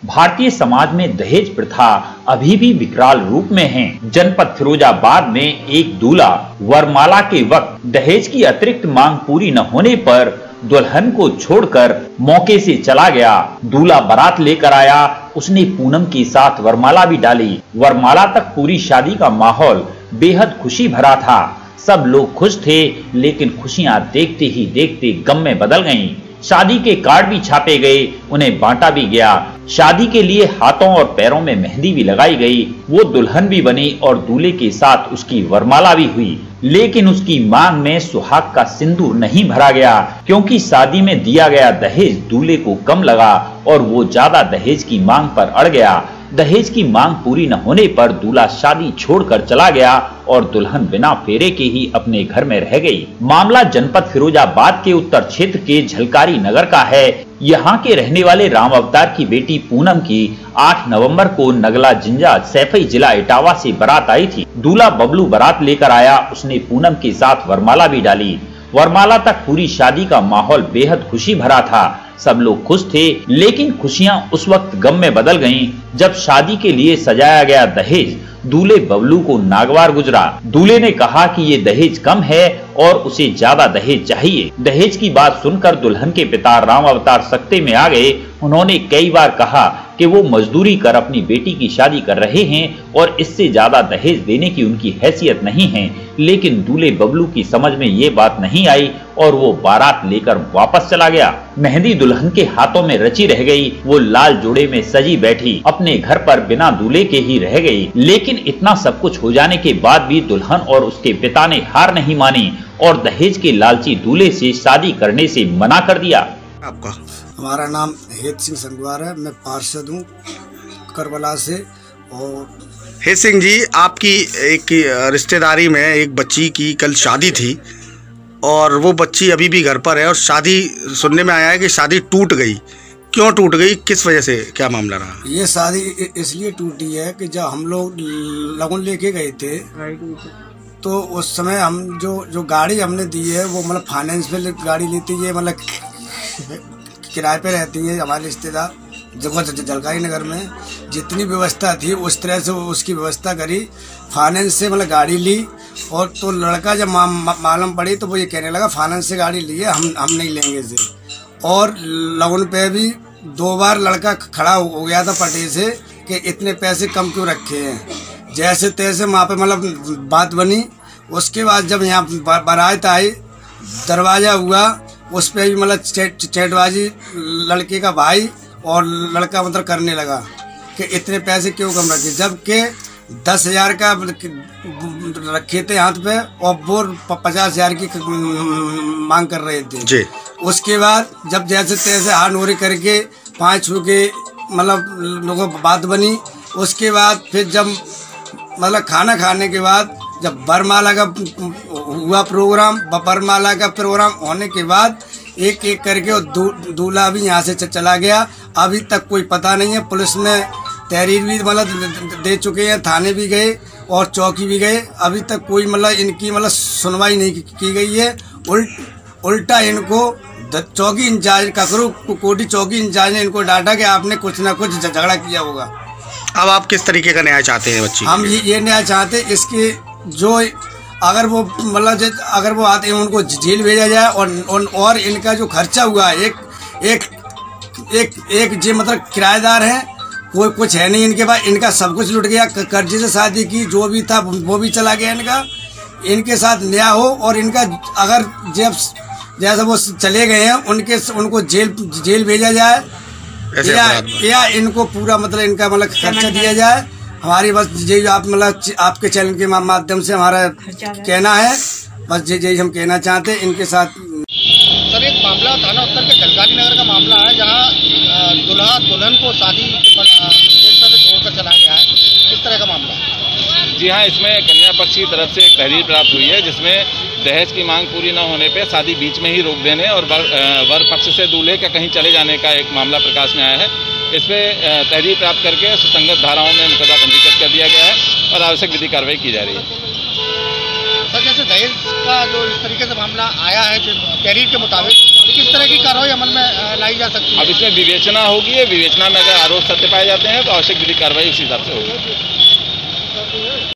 भारतीय समाज में दहेज प्रथा अभी भी विकराल रूप में है। जनपद फिरोजाबाद में एक दूल्हा वरमाला के वक्त दहेज की अतिरिक्त मांग पूरी न होने पर दुल्हन को छोड़कर मौके से चला गया। दूल्हा बारात लेकर आया, उसने पूनम के साथ वरमाला भी डाली। वरमाला तक पूरी शादी का माहौल बेहद खुशी भरा था। सब लोग खुश थे, लेकिन खुशियां देखते ही देखते गम में बदल गईं। शादी के कार्ड भी छापे गए, उन्हें बांटा भी गया। शादी के लिए हाथों और पैरों में मेहंदी भी लगाई गई। वो दुल्हन भी बनी और दूल्हे के साथ उसकी वरमाला भी हुई, लेकिन उसकी मांग में सुहाग का सिंदूर नहीं भरा गया, क्योंकि शादी में दिया गया दहेज दूल्हे को कम लगा और वो ज्यादा दहेज की मांग पर अड़ गया। दहेज की मांग पूरी न होने पर दूल्हा शादी छोड़कर चला गया और दुल्हन बिना फेरे के ही अपने घर में रह गई। मामला जनपद फिरोजाबाद के उत्तर क्षेत्र के झलकारी नगर का है। यहाँ के रहने वाले राम अवतार की बेटी पूनम की 8 नवंबर को नगला जिंजा सैफई जिला इटावा से बारात आई थी। दूल्हा बबलू बारात लेकर आया, उसने पूनम के साथ वरमाला भी डाली। वरमाला तक पूरी शादी का माहौल बेहद खुशी भरा था। सब लोग खुश थे, लेकिन खुशियां उस वक्त गम में बदल गईं जब शादी के लिए सजाया गया दहेज दूल्हे बबलू को नागवार गुजरा। दूल्हे ने कहा कि ये दहेज कम है और उसे ज्यादा दहेज चाहिए। दहेज की बात सुनकर दुल्हन के पिता राम अवतार सख्ते में आ गए। उन्होंने कई बार कहा कि वो मजदूरी कर अपनी बेटी की शादी कर रहे हैं और इससे ज्यादा दहेज देने की उनकी हैसियत नहीं है, लेकिन दूल्हे बबलू की समझ में ये बात नहीं आई और वो बारात लेकर वापस चला गया। मेहंदी दुल्हन के हाथों में रची रह गई। वो लाल जोड़े में सजी बैठी अपने घर पर बिना दूल्हे के ही रह गई। लेकिन इतना सब कुछ हो जाने के बाद भी दुल्हन और उसके पिता ने हार नहीं मानी और दहेज के लालची दूल्हे से शादी करने से मना कर दिया। आपका? हमारा नाम हेत सिंह संगवार है, मैं पार्षद हूँ करबला से। और हेत सिंह जी, आपकी एक रिश्तेदारी में एक बच्ची की कल शादी थी और वो बच्ची अभी भी घर पर है और शादी सुनने में आया है कि शादी टूट गई। क्यों टूट गई, किस वजह से, क्या मामला रहा? ये शादी इसलिए टूटी है कि जब हम लोग लगन लेके गए थे तो उस समय हम जो गाड़ी हमने दी है वो मतलब फाइनेंस पे गाड़ी लेती है, मतलब किराए पे रहती है हमारे रिश्तेदार। जब झलकारी नगर में जितनी व्यवस्था थी उस तरह से उसकी व्यवस्था करी, फाइनेंस से मतलब गाड़ी ली। और तो लड़का जब मालूम पड़ी तो वो ये कहने लगा फाइनेंस से गाड़ी ली है, हम नहीं लेंगे इसे। और लगन पे भी 2 बार लड़का खड़ा हो गया था पटे से कि इतने पैसे कम क्यों रखे हैं। जैसे तैसे वहाँ पे मतलब बात बनी। उसके बाद जब यहाँ बारात आई, दरवाजा हुआ, उस पर भी मतलब चैटबाजी लड़के का भाई और लड़का मतलब करने लगा कि इतने पैसे क्यों कम रखे, जबकि 10,000 का रखे थे हाथ पे और वो 50,000 की मांग कर रहे थे जी। उसके बाद जब जैसे तैसे हाथ नोरे करके 5 के मतलब लोगों बात बनी। उसके बाद फिर जब मतलब खाना खाने के बाद जब वरमाला का हुआ प्रोग्राम, वरमाला का प्रोग्राम होने के बाद एक एक करके दूल्हा भी यहाँ से चला गया। अभी तक कोई पता नहीं है। पुलिस में तहरीर भी मतलब दे चुके हैं, थाने भी गए और चौकी भी गए। अभी तक कोई मतलब इनकी मतलब सुनवाई नहीं की गई है। उल्टा इनको चौकी इंचार्ज ककरू कोटी चौकी इंचार्ज ने इनको डांटा कि आपने कुछ ना कुछ झगड़ा किया होगा। अब आप किस तरीके का न्याय चाहते हैं बच्ची? हम ये न्याय चाहते हैं इसके जो अगर वो मतलब अगर वो आते हैं उनको जेल भेजा जाए और इनका जो खर्चा हुआ एक जो मतलब किराएदार है, कोई कुछ है नहीं इनके पास, इनका सब कुछ लुट गया। कर्जे से शादी की जो भी था वो भी चला गया इनका। इनके साथ न्याय हो और इनका अगर जब जैसे वो चले गए हैं उनको जेल भेजा जाए या इनको पूरा मतलब इनका मतलब खर्चा दिया जाए। हमारी बस यही आप मतलब आपके चैनल के माध्यम से हमारा कहना है, बस यही हम कहना चाहते हैं इनके साथ। सर, एक मामला थाना उत्तर के झलकारी नगर का मामला है जहां दूल्हा दुल्हन को शादी से छोड़कर चला गया है। किस तरह का मामला? जी हाँ, इसमें कन्या पक्ष की तरफ से एक तहरीर प्राप्त हुई है जिसमें दहेज की मांग पूरी न होने पर शादी बीच में ही रोक देने और वर पक्ष से दूल्हे का कहीं चले जाने का एक मामला प्रकाश में आया है। इसमें तहरीर प्राप्त करके सुसंगत धाराओं में मुकदमा पंजीकृत कर दिया गया है और आवश्यक विधि कार्रवाई की जा रही है। सर, जैसे दहेज का जो इस तरीके से मामला आया है तहरीर के मुताबिक, किस तरह की कार्रवाई अमल में लाई जा सकती है? अब इसमें विवेचना होगी, विवेचना में अगर आरोप सत्य पाए जाते हैं तो आवश्यक विधिक कार्रवाई उसी हिसाब से होगी।